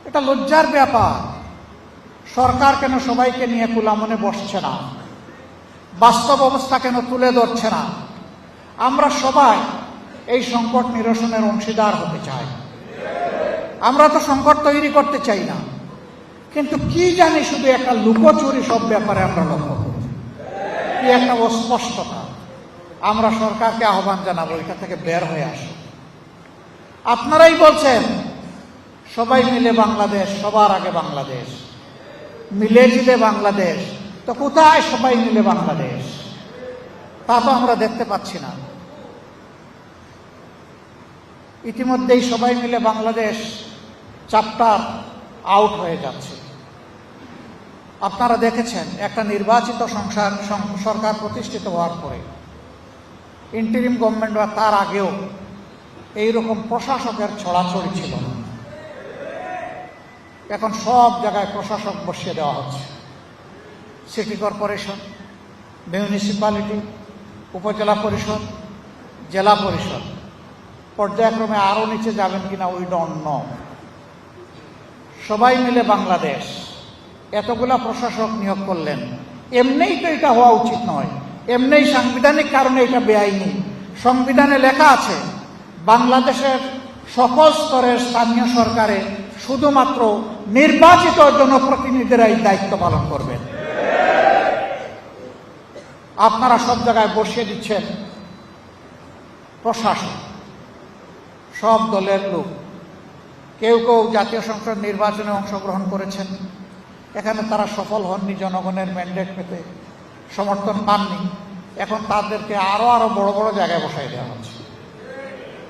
এটা লজ্জার ব্যাপার। সরকার কেন সবাইকে নিয়ে কুলামনে বসছে না? বাস্তব অবস্থা কেন তুলে ধরছে না? আমরা সবাই এই সংকট নিরসনের অংশীদার হতে চাই। আমরা তো সংকট তৈরি করতে চাই না, কিন্তু কি জানি শুধু একটা লুকোচুরি সব ব্যাপারে আমরা লক্ষ্য করি, কি একটা অস্পষ্টতা। আমরা সরকারকে আহ্বান জানাবো এটা থেকে বের হয়ে আসে। আপনারাই বলছেন সবাই মিলে বাংলাদেশ, সবার আগে বাংলাদেশ, মিলে জিলে বাংলাদেশ। তো কোথায় সবাই মিলে বাংলাদেশ? তা তো আমরা দেখতে পাচ্ছি না। ইতিমধ্যেই সবাই মিলে বাংলাদেশ চ্যাপ্টার আউট হয়ে যাচ্ছে। আপনারা দেখেছেন একটা নির্বাচিত সরকার প্রতিষ্ঠিত হওয়ার পরে, ইন্টারিম গভর্নমেন্ট বা তার আগেও এইরকম প্রশাসকের ছড়াছড়ি ছিল না। এখন সব জায়গায় প্রশাসক বসিয়ে দেওয়া হচ্ছে। সিটি কর্পোরেশন, মিউনিসিপ্যালিটি, উপজেলা পরিষদ, জেলা পরিষদ, পর্যায়ক্রমে আরও নিচে যাবেন কিনা উই ডোন্ট নো। সবাই মিলে বাংলাদেশ এতগুলা প্রশাসক নিয়োগ করলেন। এমনিই তো এটা হওয়া উচিত নয়, এমনিই সাংবিধানিক কারণে এটা বেআইনি। সংবিধানে লেখা আছে বাংলাদেশের সকল স্তরের স্থানীয় সরকারে শুধুমাত্র নির্বাচিত জনপ্রতিনিধিরাই দায়িত্ব পালন করবেন। আপনারা সব জায়গায় বসিয়ে দিচ্ছেন প্রশাসন, সব দলের লোক। কেউ কেউ জাতীয় সংসদ নির্বাচনে অংশগ্রহণ করেছেন, এখানে তারা সফল হননি, জনগণের ম্যান্ডেট পেতে সমর্থন পাননি। এখন তাদেরকে আরো বড় বড় জায়গায় বসাই দেওয়া হচ্ছে।